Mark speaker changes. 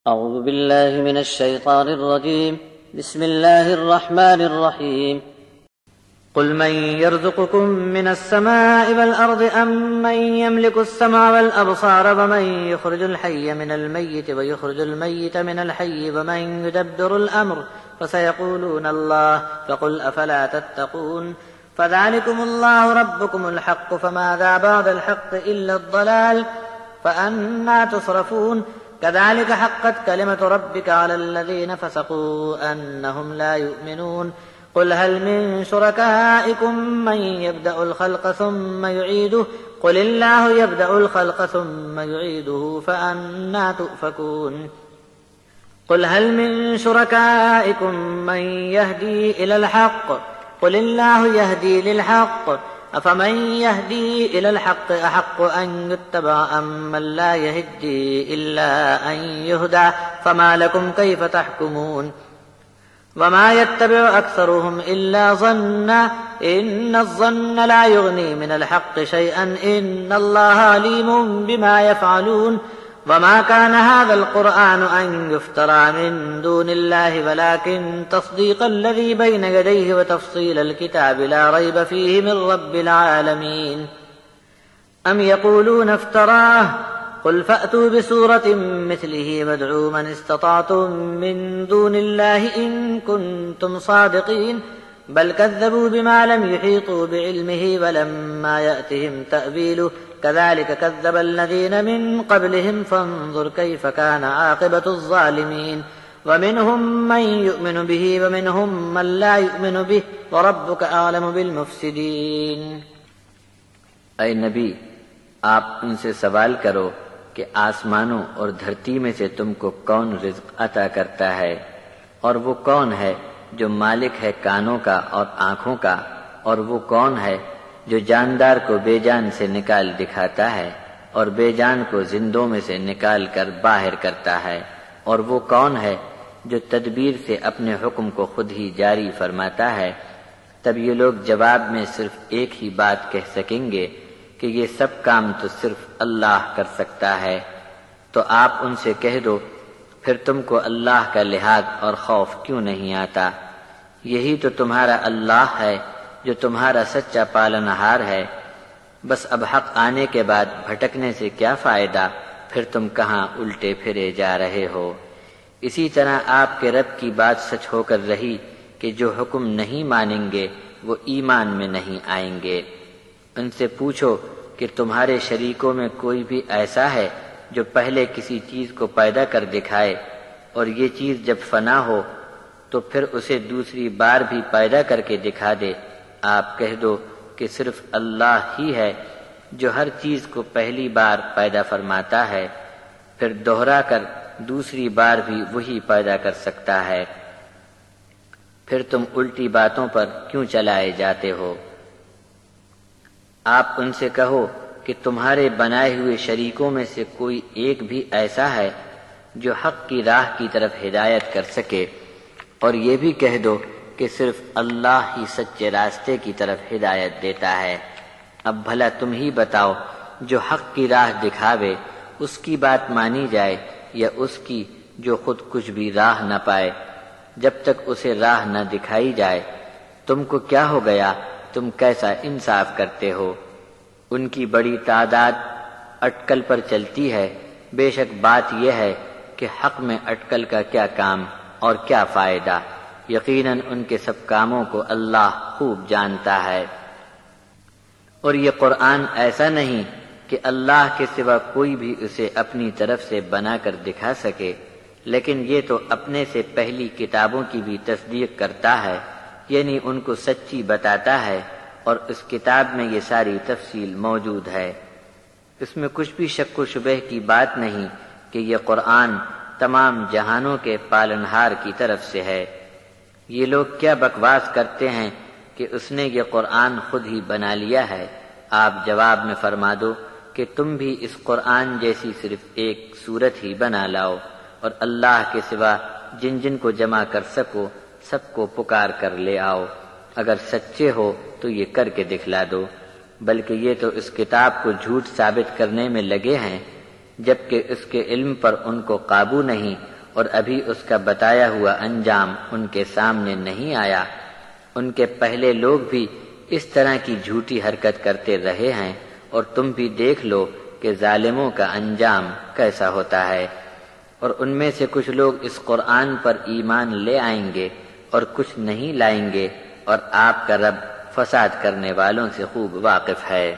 Speaker 1: أعوذ بالله من الشيطان الرجيم. بسم الله الرحمن الرحيم. قل من يرزقكم من السماء والأرض أم من يملك السمع والأبصار ومن يخرج الحي من الميت ويخرج الميت من الحي ومن يدبر الأمر فسيقولون الله فقل أفلا تتقون فذلكم الله ربكم الحق فماذا بعد الحق إلا الضلال فأنى تصرفون كذلك حقت كلمة ربك على الذين فسقوا أنهم لا يؤمنون قل هل من شركائكم من يبدأ الخلق ثم يعيده قل الله يبدأ الخلق ثم يعيده فأنى تؤفكون قل هل من شركائكم من يهدي إلى الحق قل الله يهدي للحق أفمن يهدي إلى الحق أحق أن يتبع أم من لا يهدي إلا أن يهدى فما لكم كيف تحكمون وما يتبع أكثرهم إلا ظنا إن الظن لا يغني من الحق شيئا إن الله عليم بما يفعلون وما كان هذا القرآن أن يفترى من دون الله ولكن تصديق الذي بين يديه وتفصيل الكتاب لا ريب فيه من رب العالمين أم يقولون افتراه قل فأتوا بسورة مثله وادعوا من استطعتم من دون الله إن كنتم صادقين بل كذبوا بما لم يحيطوا بعلمه ولما يأتهم تأويله كذلك كذب الذين من قبلهم فانظر كيف كان عاقبة الظالمين ومنهم من يؤمن به ومنهم من لا يؤمن به وربك أعلم بالمفسدين.
Speaker 2: اے نبی، آپ ان سے سوال کرو کہ آسمانوں اور دھرتی میں سے تم کو کون رزق عطا کرتا ہے، اور وہ کون ہے جو مالک ہے کانوں کا اور آنکھوں کا، اور وہ کون ہے جو جاندار کو بے جان سے نکال دکھاتا ہے اور بے جان کو زندوں میں سے نکال کر باہر کرتا ہے، اور وہ کون ہے جو تدبیر سے اپنے حکم کو خود ہی جاری فرماتا ہے. تب یہ لوگ جواب میں صرف ایک ہی بات کہہ سکیں گے کہ یہ سب کام تو صرف اللہ کر سکتا ہے. تو آپ ان سے کہہ دو پھر تم کو اللہ کا لحاظ اور خوف کیوں نہیں آتا؟ یہی تو تمہارا اللہ ہے جو تمہارا سچا پالنہار ہے. بس اب حق آنے کے بعد بھٹکنے سے کیا فائدہ، پھر تم کہاں الٹے پھرے جا رہے ہو. اسی طرح آپ کے رب کی بات سچ ہو کر رہی کہ جو حکم نہیں مانیں گے وہ ایمان میں نہیں آئیں گے. ان سے پوچھو کہ تمہارے شریکوں میں کوئی بھی ایسا ہے جو پہلے کسی چیز کو پیدا کر دکھائے اور یہ چیز جب فنا ہو تو پھر اسے دوسری بار بھی پیدا کر کے دکھا دے. آپ کہہ دو کہ صرف اللہ ہی ہے جو ہر چیز کو پہلی بار پیدا فرماتا ہے، پھر دوہرا کر دوسری بار بھی وہی پیدا کر سکتا ہے. پھر تم الٹی باتوں پر کیوں چلائے جاتے ہو؟ آپ ان سے کہو کہ تمہارے بنائے ہوئے شریکوں میں سے کوئی ایک بھی ایسا ہے جو حق کی راہ کی طرف ہدایت کر سکے، اور یہ بھی کہہ دو کہ صرف اللہ ہی سچے راستے کی طرف ہدایت دیتا ہے. اب بھلا تم ہی بتاؤ، جو حق کی راہ دکھاوے اس کی بات مانی جائے یا اس کی جو خود کچھ بھی راہ نہ پائے؟ جب تک اسے راہ نہ دکھائی جائے تم کو کیا ہو گیا؟ تم کیسا انصاف کرتے ہو؟ ان کی بڑی تعداد اٹکل پر چلتی ہے. بے شک بات یہ ہے کہ حق میں اٹکل کا کیا کام اور کیا فائدہ. یقیناً ان کے سب کاموں کو اللہ خوب جانتا ہے. اور یہ قرآن ایسا نہیں کہ اللہ کے سوا کوئی بھی اسے اپنی طرف سے بنا کر دکھا سکے، لیکن یہ تو اپنے سے پہلی کتابوں کی بھی تصدیق کرتا ہے، یعنی ان کو سچی بتاتا ہے، اور اس کتاب میں یہ ساری تفصیل موجود ہے. اس میں کچھ بھی شک و شبہ کی بات نہیں کہ یہ قرآن تمام جہانوں کے پالنہار کی طرف سے ہے. یہ لوگ کیا بکواس کرتے ہیں کہ اس نے یہ قرآن خود ہی بنا لیا ہے. آپ جواب میں فرما دو کہ تم بھی اس قرآن جیسی صرف ایک صورت ہی بنا لاؤ، اور اللہ کے سوا جن جن کو جمع کر سکو سب کو پکار کر لے آؤ. اگر سچے ہو تو یہ کر کے دکھلا دو. بلکہ یہ تو اس کتاب کو جھوٹ ثابت کرنے میں لگے ہیں، جبکہ اس کے علم پر ان کو قابو نہیں اور ابھی اس کا بتایا ہوا انجام ان کے سامنے نہیں آیا۔ ان کے پہلے لوگ بھی اس طرح کی جھوٹی حرکت کرتے رہے ہیں، اور تم بھی دیکھ لو کہ ظالموں کا انجام کیسا ہوتا ہے۔ اور ان میں سے کچھ لوگ اس قرآن پر ایمان لے آئیں گے اور کچھ نہیں لائیں گے، اور آپ کا رب فساد کرنے والوں سے خوب واقف ہے۔